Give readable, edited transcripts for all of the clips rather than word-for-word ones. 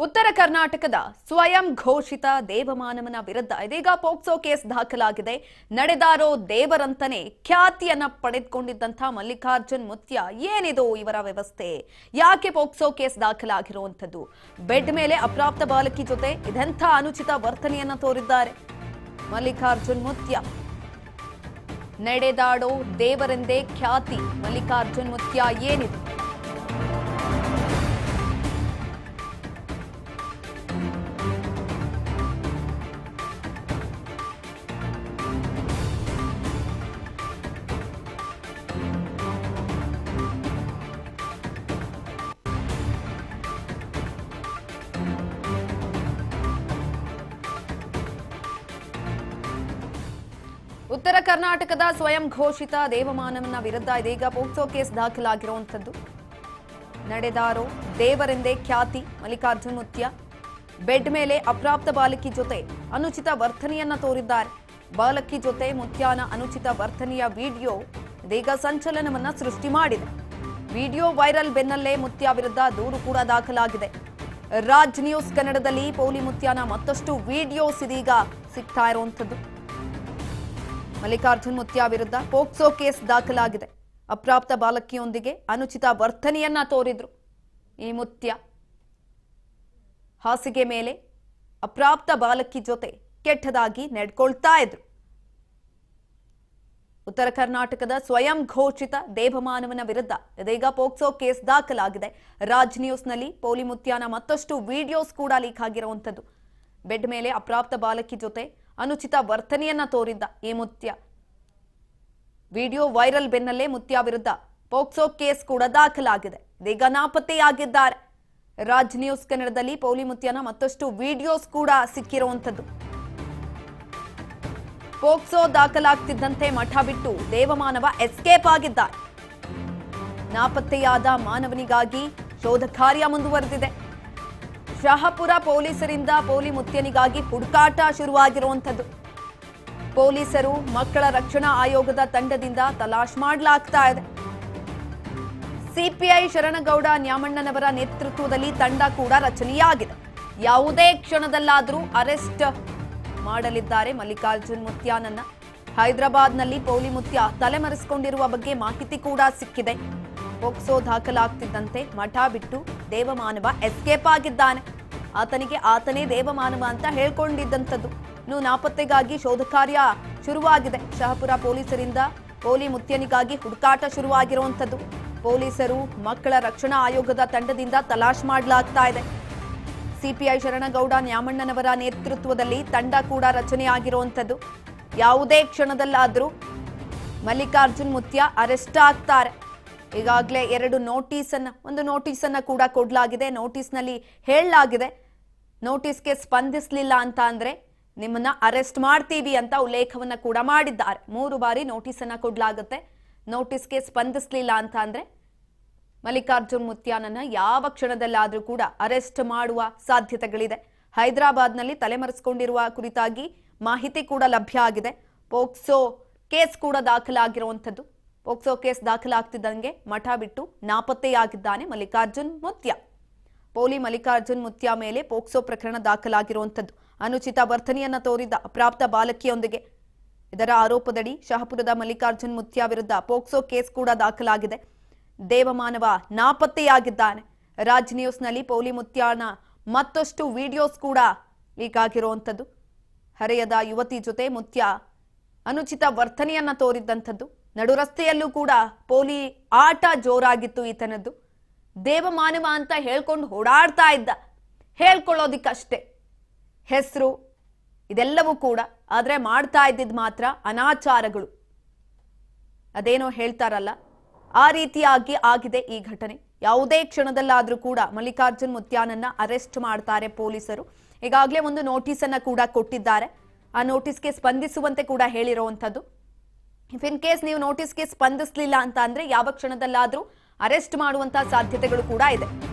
ಉತ್ತರ ಕರ್ನಾಟಕದ ಸ್ವಯಂ ಘೋಷಿತ ದೇವಮಾನವನ ವಿರುದ್ಧ ಇದೀಗ ಪೋಕ್ಸೋ ಕೇಸ್ ದಾಖಲಾಗಿದೆ. ನಡೆದಾರೋ ದೇವರಂತನೇ ಖ್ಯಾತಿಯನ್ನ ಪಡೆದುಕೊಂಡಿದ್ದಂಥ ಮಲ್ಲಿಕಾರ್ಜುನ್ ಮುತ್ಯ ಏನಿದು ಇವರ ವ್ಯವಸ್ಥೆ? ಯಾಕೆ ಪೋಕ್ಸೋ ಕೇಸ್ ದಾಖಲಾಗಿರುವಂಥದ್ದು? ಬೆಡ್ ಮೇಲೆ ಅಪ್ರಾಪ್ತ ಬಾಲಕಿ ಜೊತೆ ಇದೆಂಥ ಅನುಚಿತ ವರ್ತನೆಯನ್ನ ತೋರಿದ್ದಾರೆ ಮಲ್ಲಿಕಾರ್ಜುನ್ ಮುತ್ಯ. ನಡೆದಾಡೋ ದೇವರೆಂದೇ ಖ್ಯಾತಿ ಮಲ್ಲಿಕಾರ್ಜುನ್ ಮುತ್ಯ ಏನಿದು? ಉತ್ತರ ಕರ್ನಾಟಕದ ಸ್ವಯಂ ಘೋಷಿತ ದೇವಮಾನವನ ವಿರುದ್ಧ ಇದೀಗ ಪೋಕ್ಸೋ ಕೇಸ್ ದಾಖಲಾಗಿರುವಂಥದ್ದು. ನಡೆದಾರೋ ದೇವರೆಂದೇ ಖ್ಯಾತಿ ಮಲ್ಲಿಕಾರ್ಜುನ್ ಮುತ್ಯ. ಬೆಡ್ ಮೇಲೆ ಅಪ್ರಾಪ್ತ ಬಾಲಕಿ ಜೊತೆ ಅನುಚಿತ ವರ್ತನೆಯನ್ನ ತೋರಿದ್ದಾರೆ. ಬಾಲಕಿ ಜೊತೆ ಮುತ್ಯಾನ ಅನುಚಿತ ವರ್ತನೆಯ ವಿಡಿಯೋ ಇದೀಗ ಸಂಚಲನವನ್ನ ಸೃಷ್ಟಿ ಮಾಡಿದೆ. ವಿಡಿಯೋ ವೈರಲ್ ಬೆನ್ನಲ್ಲೇ ಮುತ್ಯ ವಿರುದ್ಧ ದೂರು ಕೂಡ ದಾಖಲಾಗಿದೆ. ರಾಜ್ ನ್ಯೂಸ್ ಕನ್ನಡದಲ್ಲಿ ಪೋಲಿ ಮುತ್ಯಾನ ಮತ್ತಷ್ಟು ವಿಡಿಯೋಸ್ ಇದೀಗ ಸಿಗ್ತಾ ಇರುವಂಥದ್ದು. ಮಲ್ಲಿಕಾರ್ಜುನ್ ಮುತ್ಯ ವಿರುದ್ಧ ಪೋಕ್ಸೋ ಕೇಸ್ ದಾಖಲಾಗಿದೆ. ಅಪ್ರಾಪ್ತ ಬಾಲಕಿಯೊಂದಿಗೆ ಅನುಚಿತ ವರ್ತನೆಯನ್ನ ತೋರಿದ್ರು ಈ ಮುತ್ಯ. ಹಾಸಿಗೆ ಮೇಲೆ ಅಪ್ರಾಪ್ತ ಬಾಲಕಿ ಜೊತೆ ಕೆಟ್ಟದಾಗಿ ನಡ್ಕೊಳ್ತಾ ಇದ್ರು. ಉತ್ತರ ಕರ್ನಾಟಕದ ಸ್ವಯಂ ಘೋಷಿತ ದೇವಮಾನವನ ವಿರುದ್ಧ ಇದೀಗ ಪೋಕ್ಸೋ ಕೇಸ್ ದಾಖಲಾಗಿದೆ. ರಾಜ್ ನ್ಯೂಸ್ನಲ್ಲಿ ಪೋಲಿ ಮುತ್ಯಾನ ಮತ್ತಷ್ಟು ವಿಡಿಯೋಸ್ ಕೂಡ ಲೀಕ್ ಆಗಿರುವಂಥದ್ದು. ಬೆಡ್ ಮೇಲೆ ಅಪ್ರಾಪ್ತ ಬಾಲಕಿ ಜೊತೆ ಅನುಚಿತ ವರ್ತನೆಯನ್ನ ತೋರಿದ್ದ ಈ ಮುತ್ಯ. ವಿಡಿಯೋ ವೈರಲ್ ಬೆನ್ನಲ್ಲೇ ಮುತ್ಯ ವಿರುದ್ಧ ಪೋಕ್ಸೋ ಕೇಸ್ ಕೂಡ ದಾಖಲಾಗಿದೆ. ಇದೀಗ ನಾಪತ್ತೆಯಾಗಿದ್ದಾರೆ. ರಾಜ್ ನ್ಯೂಸ್ ಕನ್ನಡದಲ್ಲಿ ಪೋಲಿ ಮುತ್ಯನ ಮತ್ತಷ್ಟು ವಿಡಿಯೋಸ್ ಕೂಡ ಸಿಕ್ಕಿರುವಂಥದ್ದು. ಪೋಕ್ಸೋ ದಾಖಲಾಗ್ತಿದ್ದಂತೆ ಮಠ ಬಿಟ್ಟು ದೇವಮಾನವ ಎಸ್ಕೇಪ್ ಆಗಿದ್ದಾರೆ. ನಾಪತ್ತೆಯಾದ ಮಾನವನಿಗಾಗಿ ಶೋಧ ಕಾರ್ಯ ಮುಂದುವರೆದಿದೆ. ಶಹಾಪುರ ಪೊಲೀಸರಿಂದ ಪೋಲಿ ಮುತ್ಯನಿಗಾಗಿ ಹುಡುಕಾಟ ಶುರುವಾಗಿರುವಂಥದ್ದು. ಪೊಲೀಸರು ಮಕ್ಕಳ ರಕ್ಷಣಾ ಆಯೋಗದ ತಂಡದಿಂದ ತಲಾಶ್ ಮಾಡಲಾಗ್ತಾ ಇದೆ. ಸಿಪಿಐ ಶರಣಗೌಡ ನ್ಯಾಮಣ್ಣನವರ ನೇತೃತ್ವದಲ್ಲಿ ತಂಡ ಕೂಡ ರಚನೆಯಾಗಿದೆ. ಯಾವುದೇ ಕ್ಷಣದಲ್ಲಾದರೂ ಅರೆಸ್ಟ್ ಮಾಡಲಿದ್ದಾರೆ ಮಲ್ಲಿಕಾರ್ಜುನ್ ಮುತ್ಯಾನನ್ನ. ಹೈದರಾಬಾದ್ನಲ್ಲಿ ಪೋಲಿ ಮುತ್ಯ ತಲೆಮರೆಸಿಕೊಂಡಿರುವ ಬಗ್ಗೆ ಮಾಹಿತಿ ಕೂಡ ಸಿಕ್ಕಿದೆ. ಪೋಕ್ಸೋ ದಾಖಲಾಗ್ತಿದ್ದಂತೆ ಮಠ ಬಿಟ್ಟು ದೇವಮಾನವ ಎಸ್ಕೇಪ್ ಆಗಿದ್ದಾನೆ. ಆತನೇ ದೇವಮಾನವ ಅಂತ ಹೇಳ್ಕೊಂಡಿದ್ದಂಥದ್ದು. ಇನ್ನು ನಾಪತ್ತೆಗಾಗಿ ಶೋಧ ಕಾರ್ಯ ಶುರುವಾಗಿದೆ. ಶಹಾಪುರ ಪೊಲೀಸರಿಂದ ಪೋಲಿ ಮುತ್ಯನಿಗಾಗಿ ಹುಡುಕಾಟ ಶುರುವಾಗಿರುವಂಥದ್ದು. ಪೊಲೀಸರು ಮಕ್ಕಳ ರಕ್ಷಣಾ ಆಯೋಗದ ತಂಡದಿಂದ ತಲಾಶ್ ಮಾಡಲಾಗ್ತಾ ಇದೆ. ಸಿಪಿಐ ಶರಣಗೌಡ ನ್ಯಾಮಣ್ಣನವರ ನೇತೃತ್ವದಲ್ಲಿ ತಂಡ ಕೂಡ ರಚನೆಯಾಗಿರುವಂಥದ್ದು. ಯಾವುದೇ ಕ್ಷಣದಲ್ಲಾದರೂ ಮಲ್ಲಿಕಾರ್ಜುನ್ ಮುತ್ಯ ಅರೆಸ್ಟ್ ಆಗ್ತಾರೆ. ಈಗಾಗಲೇ ಒಂದು ನೋಟಿಸನ್ನ ಕೂಡ ಕೊಡಲಾಗಿದೆ. ನೋಟಿಸ್ನಲ್ಲಿ ಹೇಳಲಾಗಿದೆ, ನೋಟಿಸ್ಗೆ ಸ್ಪಂದಿಸಲಿಲ್ಲ ಅಂತ ಅಂದ್ರೆ ನಿಮ್ಮನ್ನ ಅರೆಸ್ಟ್ ಮಾಡ್ತೀವಿ ಅಂತ ಉಲ್ಲೇಖವನ್ನ ಕೂಡ ಮಾಡಿದ್ದಾರೆ. 3 ಬಾರಿ ನೋಟಿಸನ್ನ ಕೊಡಲಾಗುತ್ತೆ. ನೋಟಿಸ್ಗೆ ಸ್ಪಂದಿಸಲಿಲ್ಲ ಅಂತ ಅಂದ್ರೆ ಮಲ್ಲಿಕಾರ್ಜುನ್ ಮುತ್ಯಾನನ್ನ ಯಾವ ಕ್ಷಣದಲ್ಲಾದ್ರೂ ಕೂಡ ಅರೆಸ್ಟ್ ಮಾಡುವ ಸಾಧ್ಯತೆಗಳಿದೆ. ಹೈದರಾಬಾದ್ನಲ್ಲಿ ತಲೆಮರೆಸಿಕೊಂಡಿರುವ ಕುರಿತಾಗಿ ಮಾಹಿತಿ ಕೂಡ ಲಭ್ಯ ಆಗಿದೆ. ಪೋಕ್ಸೋ ಕೇಸ್ ಕೂಡ ದಾಖಲಾಗಿರುವಂಥದ್ದು. ಪೋಕ್ಸೋ ಕೇಸ್ ದಾಖಲಾಗ್ತಿದ್ದಂಗೆ ಮಠ ಬಿಟ್ಟು ನಾಪತ್ತೆಯಾಗಿದ್ದಾನೆ ಮಲ್ಲಿಕಾರ್ಜುನ್ ಮುತ್ಯ. ಪೋಲಿ ಮಲ್ಲಿಕಾರ್ಜುನ್ ಮುತ್ಯ ಮೇಲೆ ಪೋಕ್ಸೋ ಪ್ರಕರಣ ದಾಖಲಾಗಿರುವಂಥದ್ದು. ಅನುಚಿತ ವರ್ತನೆಯನ್ನ ತೋರಿದ ಅಪ್ರಾಪ್ತ ಬಾಲಕಿಯೊಂದಿಗೆ ಇದರ ಆರೋಪದಡಿ ಶಹಾಪುರದ ಮಲ್ಲಿಕಾರ್ಜುನ್ ಮುತ್ಯ ವಿರುದ್ಧ ಪೋಕ್ಸೋ ಕೇಸ್ ಕೂಡ ದಾಖಲಾಗಿದೆ. ದೇವಮಾನವ ನಾಪತ್ತೆಯಾಗಿದ್ದಾನೆ. ರಾಜ್ ನ್ಯೂಸ್ನಲ್ಲಿ ಪೋಲಿ ಮುತ್ಯಾನ ಮತ್ತಷ್ಟು ವಿಡಿಯೋಸ್ ಕೂಡ ಲೀಕ್ ಆಗಿರುವಂಥದ್ದು. ಹರೆಯದ ಯುವತಿ ಜೊತೆ ಮುತ್ಯ ಅನುಚಿತ ವರ್ತನೆಯನ್ನ ತೋರಿದ್ದಂಥದ್ದು. ನಡು ರಸ್ತೆಯಲ್ಲೂ ಕೂಡ ಪೋಲಿ ಆಟ ಜೋರಾಗಿತ್ತು ಈತನದ್ದು. ದೇವಮಾನವ ಅಂತ ಹೇಳ್ಕೊಂಡು ಓಡಾಡ್ತಾ ಇದ್ದ. ಹೇಳ್ಕೊಳ್ಳೋದಿಕ್ಕಷ್ಟೇ ಹೆಸರು ಇದೆಲ್ಲವೂ ಕೂಡ. ಆದ್ರೆ ಮಾಡ್ತಾ ಇದ್ದಿದ್ ಮಾತ್ರ ಅನಾಚಾರಗಳು. ಅದೇನೋ ಹೇಳ್ತಾರಲ್ಲ, ಆ ರೀತಿಯಾಗಿ ಆಗಿದೆ ಈ ಘಟನೆ. ಯಾವುದೇ ಕ್ಷಣದಲ್ಲಾದ್ರೂ ಕೂಡ ಮಲ್ಲಿಕಾರ್ಜುನ್ ಮುತ್ಯಾನನ್ನ ಅರೆಸ್ಟ್ ಮಾಡ್ತಾರೆ ಪೊಲೀಸರು. ಈಗಾಗಲೇ ಒಂದು ನೋಟಿಸ್ ಅನ್ನ ಕೂಡ ಕೊಟ್ಟಿದ್ದಾರೆ. ಆ ನೋಟಿಸ್ಗೆ ಸ್ಪಂದಿಸುವಂತೆ ಕೂಡ ಹೇಳಿರುವಂಥದ್ದು. ಇಫ್ ಇನ್ ಕೇಸ್ ನೀವು ನೋಟಿಸ್ಗೆ ಸ್ಪಂದಿಸಲಿಲ್ಲ ಅಂತ ಅಂದ್ರೆ ಯಾವ ಕ್ಷಣದಲ್ಲಾದ್ರೂ ಅರೆಸ್ಟ್ ಮಾಡುವಂತಹ ಸಾಧ್ಯತೆಗಳು ಕೂಡ ಇದೆ.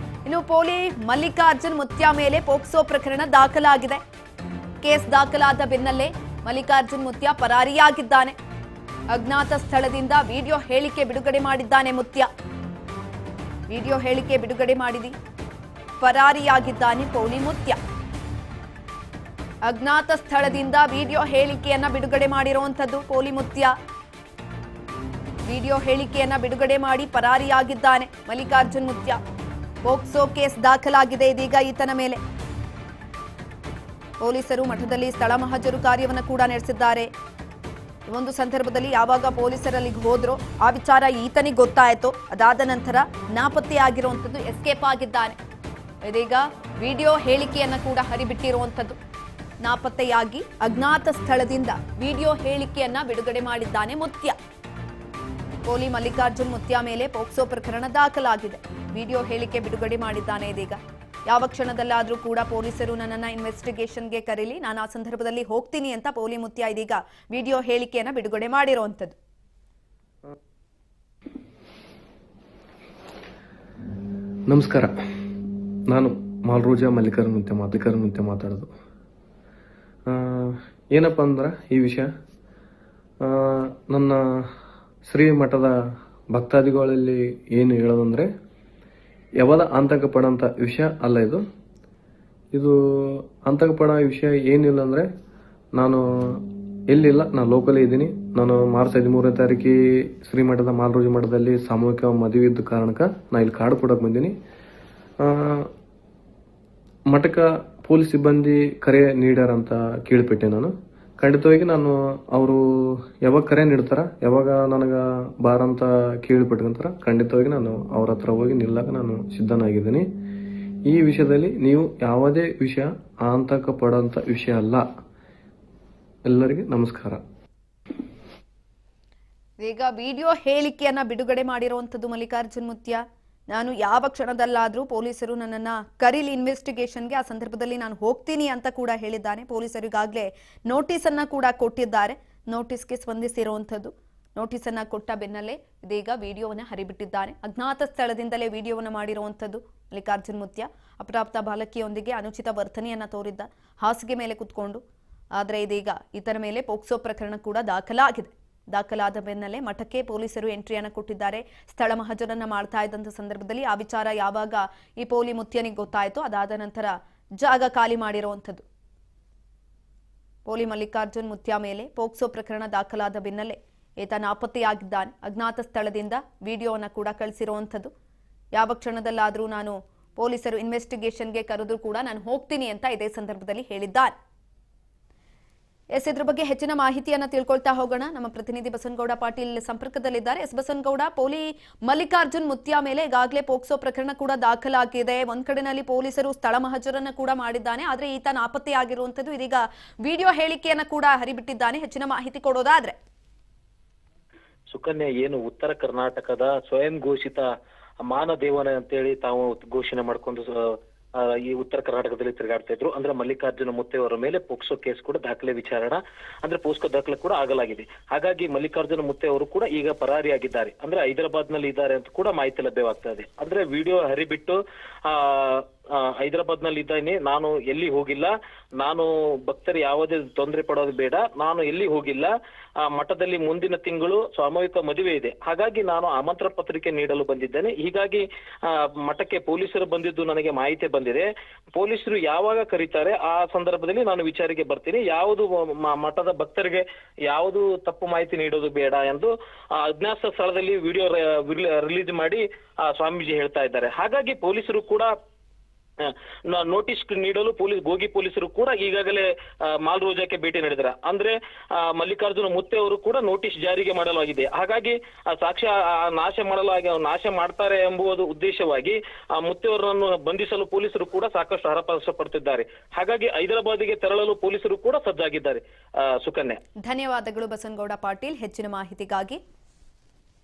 ಇನ್ನು ಪೋಲಿ ಮಲ್ಲಿಕಾರ್ಜುನ್ ಮುತ್ಯ ಮೇಲೆ ಪೋಕ್ಸೋ ಪ್ರಕರಣ ದಾಖಲಾಗಿದೆ. ಕೇಸ್ ದಾಖಲಾದ ಬೆನ್ನಲ್ಲೇ ಮಲ್ಲಿಕಾರ್ಜುನ್ ಮುತ್ಯ ಪರಾರಿಯಾಗಿದ್ದಾನೆ. ಅಜ್ಞಾತ ಸ್ಥಳದಿಂದ ವಿಡಿಯೋ ಹೇಳಿಕೆ ಬಿಡುಗಡೆ ಮಾಡಿದ್ದಾನೆ ಮುತ್ಯ. ವಿಡಿಯೋ ಹೇಳಿಕೆ ಬಿಡುಗಡೆ ಮಾಡಿದಿ ಪರಾರಿಯಾಗಿದ್ದಾನೆ ಪೋಲಿ ಮುತ್ಯ. ಅಜ್ಞಾತ ಸ್ಥಳದಿಂದ ವಿಡಿಯೋ ಹೇಳಿಕೆಯನ್ನ ಬಿಡುಗಡೆ ಮಾಡಿರುವಂತದ್ದು ಪೋಲಿ ಮುತ್ಯ. ವಿಡಿಯೋ ಹೇಳಿಕೆಯನ್ನ ಬಿಡುಗಡೆ ಮಾಡಿ ಪರಾರಿಯಾಗಿದ್ದಾನೆ ಮಲ್ಲಿಕಾರ್ಜುನ್ ಮುತ್ಯ. ಪೋಕ್ಸೋ ಕೇಸ್ ದಾಖಲಾಗಿದೆ ಇದೀಗ ಈತನ ಮೇಲೆ. ಪೊಲೀಸರು ಮಠದಲ್ಲಿ ಸ್ಥಳ ಮಹಜರು ಕಾರ್ಯವನ್ನು ಕೂಡ ನಡೆಸಿದ್ದಾರೆ. ಒಂದು ಸಂದರ್ಭದಲ್ಲಿ ಯಾವಾಗ ಪೊಲೀಸರಲ್ಲಿಗೆ ಹೋದ್ರೋ ಆ ವಿಚಾರ ಈತನಿಗೆ ಗೊತ್ತಾಯಿತು. ಅದಾದ ನಂತರ ನಾಪತ್ತೆಯಾಗಿರುವಂಥದ್ದು, ಎಸ್ಕೇಪ್ ಆಗಿದ್ದಾನೆ. ಇದೀಗ ವಿಡಿಯೋ ಹೇಳಿಕೆಯನ್ನ ಕೂಡ ಹರಿಬಿಟ್ಟಿರುವಂಥದ್ದು. ನಾಪತ್ತೆಯಾಗಿ ಅಜ್ಞಾತ ಸ್ಥಳದಿಂದ ವಿಡಿಯೋ ಹೇಳಿಕೆಯನ್ನ ಬಿಡುಗಡೆ ಮಾಡಿದ್ದಾನೆ ಮುತ್ಯ. ಪೋಲಿ ಮಲ್ಲಿಕಾರ್ಜುನ್ ಮುತ್ಯ ಮೇಲೆ ಪೋಕ್ಸೋ ಪ್ರಕರಣ ದಾಖಲಾಗಿದೆ. ವಿಡಿಯೋ ಹೇಳಿಕೆ ಬಿಡುಗಡೆ ಮಾಡಿದ್ದಾನೆ ಇದೀಗ. ಯಾವ ಕ್ಷಣದಲ್ಲಾದರೂ ಕೂಡ ಪೊಲೀಸರು ನನ್ನನ್ನು ಇನ್ವೆಸ್ಟಿಗೇಷನ್ಗೆ ಕರೀಲಿ, ನಾನು ಆ ಸಂದರ್ಭದಲ್ಲಿ ಹೋಗ್ತೀನಿ ಅಂತ ಪೋಲಿ ಮುತ್ಯ ಇದೀಗ ವಿಡಿಯೋ ಹೇಳಿಕೆಯನ್ನ ಬಿಡುಗಡೆ ಮಾಡಿರುವಂಥದ್ದು. ನಮಸ್ಕಾರ, ನಾನು ಮಾಲ್ರೋಜಾ ಮಲ್ಲಿಕಾರ್ಜುನ್ ಮುತ್ಯ ಮಾತಾಡೋದು. ಏನಪ್ಪ ಅಂದ್ರೆ ಈ ವಿಷಯ ನನ್ನ ಶ್ರೀಮಠದ ಭಕ್ತಾದಿಗಳಲ್ಲಿ ಏನು ಹೇಳೋದಂದ್ರೆ, ಯಾವದ ಆತಂಕ ಪಡೋಂಥ ವಿಷಯ ಅಲ್ಲ ಇದು. ಆತಂಕ ಪಡೋ ವಿಷಯ ಏನಿಲ್ಲ ಅಂದರೆ, ನಾನು ಎಲ್ಲಿಲ್ಲ, ನಾನು ಲೋಕಲೇ ಇದ್ದೀನಿ. ನಾನು ಮಾರ್ಚ್ 13ನೇ ತಾರೀಕಿಗೆ ಶ್ರೀಮಠದ ಮಾಲ್ರೋಜ ಮಠದಲ್ಲಿ ಸಾಮೂಹಿಕ ಮದುವೆ ಇದ್ದ ಕಾರಣಕ್ಕೆ ನಾನು ಇಲ್ಲಿ ಕಾರ್ಡ್ ಕೊಡೋಕೆ ಬಂದೀನಿ. ಮಠಕ್ಕೆ ಪೊಲೀಸ್ ಸಿಬ್ಬಂದಿ ಕರೆ ನೀಡ್ಯಾರಂತ ಕೇಳಿಬಿಟ್ಟೆ. ನಾನು ಖಂಡಿತವಾಗಿ ಅವರು ಯಾವಾಗ ಕರೆ ನೀಡ್ತಾರ, ಯಾವಾಗ ನನಗೆ ಬಾರಂತ ಕೇಳಿಬಿಟ್ಕೊಂತಾರ, ಖಂಡಿತವಾಗಿ ನಾನು ಅವ್ರ ಹತ್ರ ಹೋಗಿ ನಿಲ್ಲಕ್ಕೆ ನಾನು ಸಿದ್ಧನಾಗಿದ್ದೀನಿ. ಈ ವಿಷಯದಲ್ಲಿ ನೀವು ಯಾವುದೇ ವಿಷಯ ಆತಂಕ ಪಡೋಂಥ ವಿಷಯ ಅಲ್ಲ. ಎಲ್ಲರಿಗೆ ನಮಸ್ಕಾರ. ಈಗ ವಿಡಿಯೋ ಹೇಳಿಕೆಯನ್ನ ಬಿಡುಗಡೆ ಮಾಡಿರುವಂಥದ್ದು ಮಲ್ಲಿಕಾರ್ಜುನ್ ಮುತ್ಯ. ನಾನು ಯಾವ ಕ್ಷಣದಲ್ಲಾದರೂ ಪೊಲೀಸರು ನನ್ನನ್ನು ಕರೀಲಿ ಇನ್ವೆಸ್ಟಿಗೇಷನ್ಗೆ, ಆ ಸಂದರ್ಭದಲ್ಲಿ ನಾನು ಹೋಗ್ತೀನಿ ಅಂತ ಕೂಡ ಹೇಳಿದ್ದಾನೆ. ಪೊಲೀಸರು ಈಗಾಗಲೇ ನೋಟಿಸನ್ನು ಕೂಡ ಕೊಟ್ಟಿದ್ದಾರೆ. ನೋಟಿಸ್ಗೆ ಸ್ಪಂದಿಸಿರುವಂಥದ್ದು. ನೋಟಿಸನ್ನು ಕೊಟ್ಟ ಬೆನ್ನಲ್ಲೇ ಇದೀಗ ವಿಡಿಯೋವನ್ನು ಹರಿಬಿಟ್ಟಿದ್ದಾನೆ. ಅಜ್ಞಾತ ಸ್ಥಳದಿಂದಲೇ ವಿಡಿಯೋವನ್ನು ಮಾಡಿರುವಂಥದ್ದು ಮಲ್ಲಿಕಾರ್ಜುನ್ ಮುತ್ಯ. ಅಪ್ರಾಪ್ತ ಬಾಲಕಿಯೊಂದಿಗೆ ಅನುಚಿತ ವರ್ತನೆಯನ್ನು ತೋರಿದ್ದ, ಹಾಸಿಗೆ ಮೇಲೆ ಕುತ್ಕೊಂಡು. ಆದರೆ ಇದೀಗ ಈತನ ಮೇಲೆ ಪೋಕ್ಸೋ ಪ್ರಕರಣ ಕೂಡ ದಾಖಲಾದ ಬೆನ್ನಲ್ಲೇ ಮಠಕ್ಕೆ ಪೊಲೀಸರು ಎಂಟ್ರಿಯನ್ನು ಕೊಟ್ಟಿದ್ದಾರೆ. ಸ್ಥಳ ಮಹಜರನ್ನ ಮಾಡ್ತಾ ಇದ್ದಂಥ ಸಂದರ್ಭದಲ್ಲಿ ಆ ವಿಚಾರ ಯಾವಾಗ ಈ ಪೋಲಿ ಮುತ್ಯನಿಗೆ ಗೊತ್ತಾಯಿತು, ಅದಾದ ನಂತರ ಜಾಗ ಖಾಲಿ ಮಾಡಿರುವಂಥದ್ದು. ಪೋಲಿ ಮಲ್ಲಿಕಾರ್ಜುನ್ ಮುತ್ಯ ಮೇಲೆ ಪೋಕ್ಸೋ ಪ್ರಕರಣ ದಾಖಲಾದ ಬೆನ್ನಲ್ಲೇ ಈತ ನಾಪತ್ತೆಯಾಗಿದ್ದಾನೆ. ಅಜ್ಞಾತ ಸ್ಥಳದಿಂದ ವಿಡಿಯೋವನ್ನು ಕೂಡ ಕಳಿಸಿರುವಂಥದ್ದು. ಯಾವ ಕ್ಷಣದಲ್ಲಾದರೂ ನಾನು ಪೊಲೀಸರು ಇನ್ವೆಸ್ಟಿಗೇಷನ್ಗೆ ಕರೆದ್ರೂ ಕೂಡ ನಾನು ಹೋಗ್ತೀನಿ ಅಂತ ಇದೇ ಸಂದರ್ಭದಲ್ಲಿ ಹೇಳಿದ್ದಾನೆ. ಇದ್ರ ಬಗ್ಗೆ ಹೆಚ್ಚಿನ ಮಾಹಿತಿಯನ್ನ ತಿಳ್ಕೊಳ್ತಾ ಹೋಗೋಣ. ನಮ್ಮ ಪ್ರತಿನಿಧಿ ಬಸನಗೌಡ ಪಾಟೀಲ್ ಸಂಪರ್ಕದಲ್ಲಿದ್ದಾರೆ. ಬಸನಗೌಡ, ಪೋಲಿ ಮಲ್ಲಿಕಾರ್ಜುನ್ ಮುತ್ಯ ಮೇಲೆ ಈಗಾಗಲೇ ಪೋಕ್ಸೋ ಪ್ರಕರಣ ಕೂಡ ದಾಖಲಾಗಿದೆ. ಒಂದ್ ಕಡೆನಲ್ಲಿ ಪೊಲೀಸರು ಸ್ಥಳ ಮಹಜರನ್ನ ಕೂಡ ಮಾಡಿದ್ದಾನೆ. ಆದ್ರೆ ಈತ ನಾಪತ್ತೆಯಾಗಿರುವಂತದ್ದು. ಇದೀಗ ವಿಡಿಯೋ ಹೇಳಿಕೆಯನ್ನ ಕೂಡ ಹರಿಬಿಟ್ಟಿದ್ದಾನೆ. ಹೆಚ್ಚಿನ ಮಾಹಿತಿ ಕೊಡೋದಾದ್ರೆ. ಸುಕನ್ಯಾ, ಏನು ಉತ್ತರ ಕರ್ನಾಟಕದ ಸ್ವಯಂ ಘೋಷಿತ ಮಾನದೇವನ ಅಂತೇಳಿ ತಾವು ಘೋಷಣೆ ಮಾಡ್ಕೊಂಡು ಈ ಉತ್ತರ ಕರ್ನಾಟಕದಲ್ಲಿ ತಿರುಗಾಡ್ತಾ ಇದ್ರು. ಅಂದ್ರೆ ಮಲ್ಲಿಕಾರ್ಜುನ ಮುತ್ತೆ ಅವರ ಮೇಲೆ ಪೋಕ್ಸೋ ಕೇಸ್ ಕೂಡ ದಾಖಲೆ ವಿಚಾರಣ ಅಂದ್ರೆ ಪೋಕ್ಸೋ ದಾಖಲೆ ಕೂಡ ಆಗಲಾಗಿದೆ. ಹಾಗಾಗಿ ಮಲ್ಲಿಕಾರ್ಜುನ ಮುತ್ತೆ ಅವರು ಕೂಡ ಈಗ ಪರಾರಿಯಾಗಿದ್ದಾರೆ. ಅಂದ್ರೆ ಹೈದರಾಬಾದ್ ನಲ್ಲಿ ಇದ್ದಾರೆ ಅಂತ ಕೂಡ ಮಾಹಿತಿ ಲಭ್ಯವಾಗ್ತಾ ಇದೆ. ಅಂದ್ರೆ ವಿಡಿಯೋ ಹರಿಬಿಟ್ಟು ಹೈದರಾಬಾದ್ ನಲ್ಲಿ ಇದ್ದೇನೆ, ನಾನು ಎಲ್ಲಿ ಹೋಗಿಲ್ಲ, ನಾನು ಭಕ್ತರು ಯಾವುದೇ ತೊಂದರೆ ಪಡೋದು ಬೇಡ, ನಾನು ಎಲ್ಲಿ ಹೋಗಿಲ್ಲ, ಮಠದಲ್ಲಿ ಮುಂದಿನ ತಿಂಗಳು ಸಾಮೂಹಿಕ ಮದುವೆ ಇದೆ, ಹಾಗಾಗಿ ನಾನು ಆಮಂತ್ರಣ ಪತ್ರಿಕೆ ನೀಡಲು ಬಂದಿದ್ದೇನೆ. ಹೀಗಾಗಿ ಮಠಕ್ಕೆ ಪೊಲೀಸರು ಬಂದಿದ್ದು ನನಗೆ ಮಾಹಿತಿ ಬಂದಿದೆ. ಪೊಲೀಸರು ಯಾವಾಗ ಕರೀತಾರೆ ಆ ಸಂದರ್ಭದಲ್ಲಿ ನಾನು ವಿಚಾರಣೆಗೆ ಬರ್ತೀನಿ. ಯಾವುದು ಮಠದ ಭಕ್ತರಿಗೆ ಯಾವುದು ತಪ್ಪು ಮಾಹಿತಿ ನೀಡೋದು ಬೇಡ ಎಂದು ಅಜ್ಞಾತ ಸ್ಥಳದಲ್ಲಿ ವಿಡಿಯೋ ರಿಲೀಸ್ ಮಾಡಿ ಸ್ವಾಮೀಜಿ ಹೇಳ್ತಾ ಇದ್ದಾರೆ. ಹಾಗಾಗಿ ಪೊಲೀಸರು ಕೂಡ ನೋಟಿಸ್ ನೀಡಲು ಪೊಲೀಸರು ಕೂಡ ಈಗಾಗಲೇ ಮಾಲ್ರೋಜಾಕ್ಕೆ ಭೇಟಿ ನೀಡಿದ್ದಾರೆ. ಅಂದ್ರೆ ಮಲ್ಲಿಕಾರ್ಜುನ ಮುತ್ತೆ ಅವರು ಕೂಡ ನೋಟಿಸ್ ಜಾರಿಗೆ ಮಾಡಲಾಗಿದೆ. ಹಾಗಾಗಿ ಸಾಕ್ಷ್ಯ ನಾಶ ಮಾಡ್ತಾರೆ ಎಂಬುದು ಉದ್ದೇಶವಾಗಿ ಮುತ್ತೆ ಅವರನ್ನು ಬಂಧಿಸಲು ಪೊಲೀಸರು ಕೂಡ ಸಾಕಷ್ಟು ಹರಸಾಹಸ ಪಡುತ್ತಿದ್ದಾರೆ. ಹಾಗಾಗಿ ಹೈದರಾಬಾದಿಗೆ ತೆರಳಲು ಪೊಲೀಸರು ಕೂಡ ಸಜ್ಜಾಗಿದ್ದಾರೆ. ಸುಕನ್ಯಾ, ಧನ್ಯವಾದಗಳು ಬಸನಗೌಡ ಪಾಟೀಲ್ ಹೆಚ್ಚಿನ ಮಾಹಿತಿಗಾಗಿ.